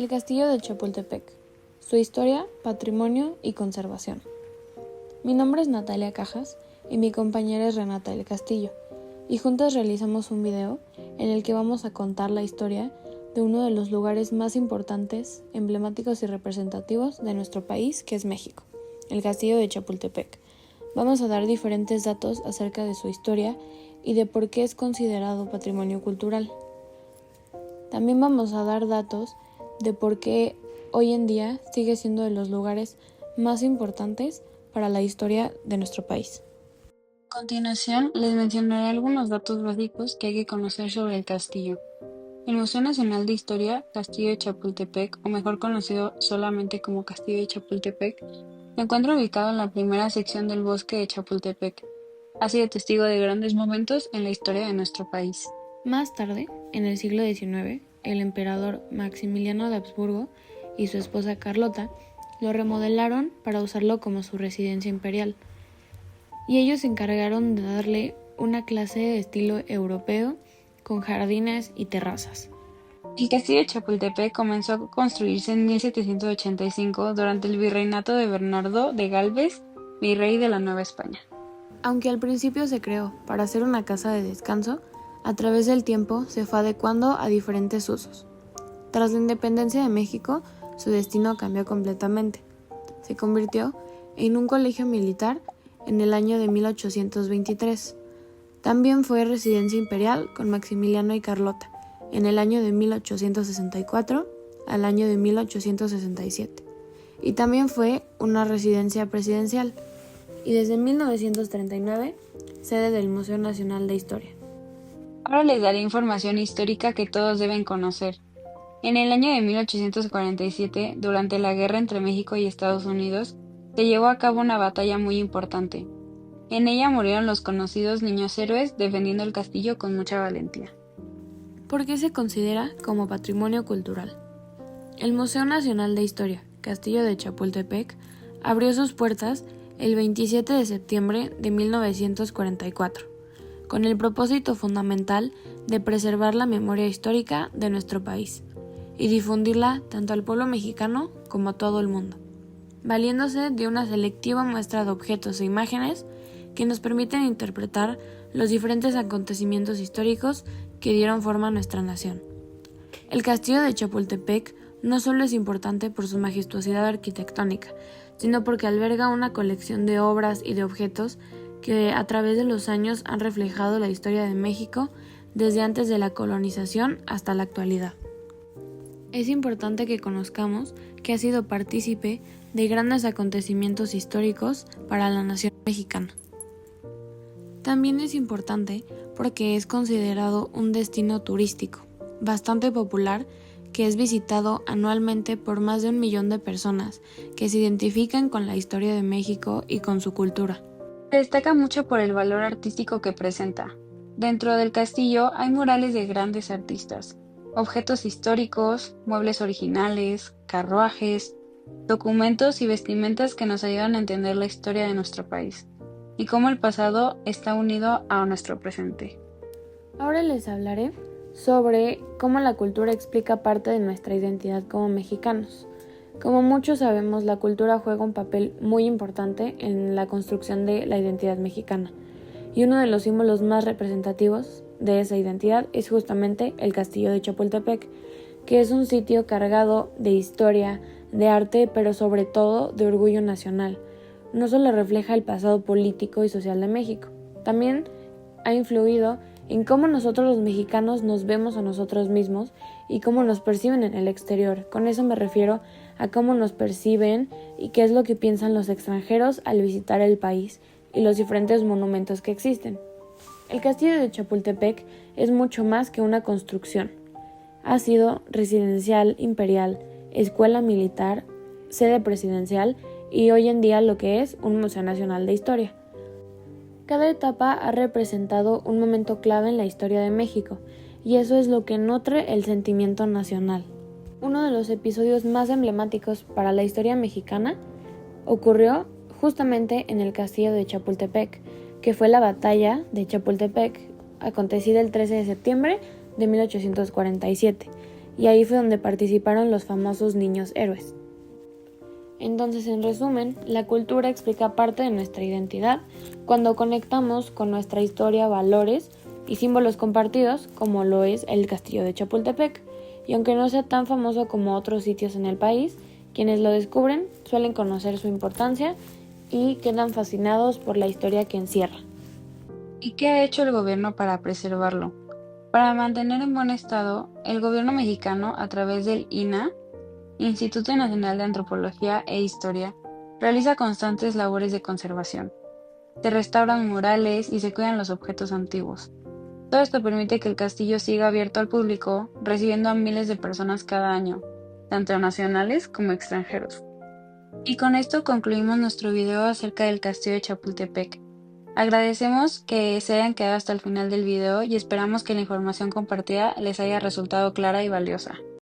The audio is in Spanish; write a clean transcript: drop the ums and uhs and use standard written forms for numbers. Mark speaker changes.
Speaker 1: El castillo de Chapultepec, su historia, patrimonio y conservación. Mi nombre es Natalia Cajas y mi compañera es Renata del Castillo, y juntas realizamos un video en el que vamos a contar la historia de uno de los lugares más importantes, emblemáticos y representativos de nuestro país, que es México, el castillo de Chapultepec. Vamos a dar diferentes datos acerca de su historia y de por qué es considerado patrimonio cultural. También vamos a dar datos de por qué hoy en día sigue siendo de los lugares más importantes para la historia de nuestro país.
Speaker 2: A continuación, les mencionaré algunos datos básicos que hay que conocer sobre el castillo. El Museo Nacional de Historia, Castillo de Chapultepec, o mejor conocido solamente como Castillo de Chapultepec, se encuentra ubicado en la primera sección del bosque de Chapultepec. Ha sido testigo de grandes momentos en la historia de nuestro país.
Speaker 1: Más tarde, en el siglo XIX, el emperador Maximiliano de Habsburgo y su esposa Carlota lo remodelaron para usarlo como su residencia imperial, y ellos se encargaron de darle una clase de estilo europeo con jardines y terrazas.
Speaker 2: El castillo de Chapultepec comenzó a construirse en 1785 durante el virreinato de Bernardo de Galvez, virrey de la Nueva España.
Speaker 1: Aunque al principio se creó para ser una casa de descanso, a través del tiempo se fue adecuando a diferentes usos. Tras la independencia de México, su destino cambió completamente. Se convirtió en un colegio militar en el año de 1823. También fue residencia imperial con Maximiliano y Carlota en el año de 1864 al año de 1867. Y también fue una residencia presidencial y desde 1939 sede del Museo Nacional de Historia.
Speaker 2: Ahora les daré información histórica que todos deben conocer. En el año de 1847, durante la guerra entre México y Estados Unidos, se llevó a cabo una batalla muy importante. En ella murieron los conocidos niños héroes defendiendo el castillo con mucha valentía.
Speaker 1: ¿Por qué se considera como patrimonio cultural? El Museo Nacional de Historia, Castillo de Chapultepec, abrió sus puertas el 27 de septiembre de 1944, con el propósito fundamental de preservar la memoria histórica de nuestro país y difundirla tanto al pueblo mexicano como a todo el mundo, valiéndose de una selectiva muestra de objetos e imágenes que nos permiten interpretar los diferentes acontecimientos históricos que dieron forma a nuestra nación. El castillo de Chapultepec no solo es importante por su majestuosidad arquitectónica, sino porque alberga una colección de obras y de objetos que a través de los años han reflejado la historia de México desde antes de la colonización hasta la actualidad. Es importante que conozcamos que ha sido partícipe de grandes acontecimientos históricos para la nación mexicana. También es importante porque es considerado un destino turístico bastante popular que es visitado anualmente por más de 1 millón de personas que se identifican con la historia de México y con su cultura.
Speaker 2: Se destaca mucho por el valor artístico que presenta. Dentro del castillo hay murales de grandes artistas, objetos históricos, muebles originales, carruajes, documentos y vestimentas que nos ayudan a entender la historia de nuestro país y cómo el pasado está unido a nuestro presente.
Speaker 1: Ahora les hablaré sobre cómo la cultura explica parte de nuestra identidad como mexicanos. Como muchos sabemos, la cultura juega un papel muy importante en la construcción de la identidad mexicana, y uno de los símbolos más representativos de esa identidad es justamente el Castillo de Chapultepec, que es un sitio cargado de historia, de arte, pero sobre todo de orgullo nacional. No solo refleja el pasado político y social de México, también ha influido en cómo nosotros los mexicanos nos vemos a nosotros mismos y cómo nos perciben en el exterior. Con eso me refiero a cómo nos perciben y qué es lo que piensan los extranjeros al visitar el país y los diferentes monumentos que existen. El castillo de Chapultepec es mucho más que una construcción. Ha sido residencial imperial, escuela militar, sede presidencial y hoy en día lo que es un Museo Nacional de Historia. Cada etapa ha representado un momento clave en la historia de México, y eso es lo que nutre el sentimiento nacional. Uno de los episodios más emblemáticos para la historia mexicana ocurrió justamente en el castillo de Chapultepec, que fue la batalla de Chapultepec, acontecida el 13 de septiembre de 1847, y ahí fue donde participaron los famosos niños héroes. Entonces, en resumen, la cultura explica parte de nuestra identidad cuando conectamos con nuestra historia, valores y símbolos compartidos, como lo es el Castillo de Chapultepec. Y aunque no sea tan famoso como otros sitios en el país, quienes lo descubren suelen conocer su importancia y quedan fascinados por la historia que encierra.
Speaker 2: ¿Y qué ha hecho el gobierno para preservarlo? Para mantener en buen estado, el gobierno mexicano, a través del INAH, Instituto Nacional de Antropología e Historia, realiza constantes labores de conservación. Se restauran murales y se cuidan los objetos antiguos. Todo esto permite que el castillo siga abierto al público, recibiendo a miles de personas cada año, tanto nacionales como extranjeros. Y con esto concluimos nuestro video acerca del castillo de Chapultepec. Agradecemos que se hayan quedado hasta el final del video y esperamos que la información compartida les haya resultado clara y valiosa.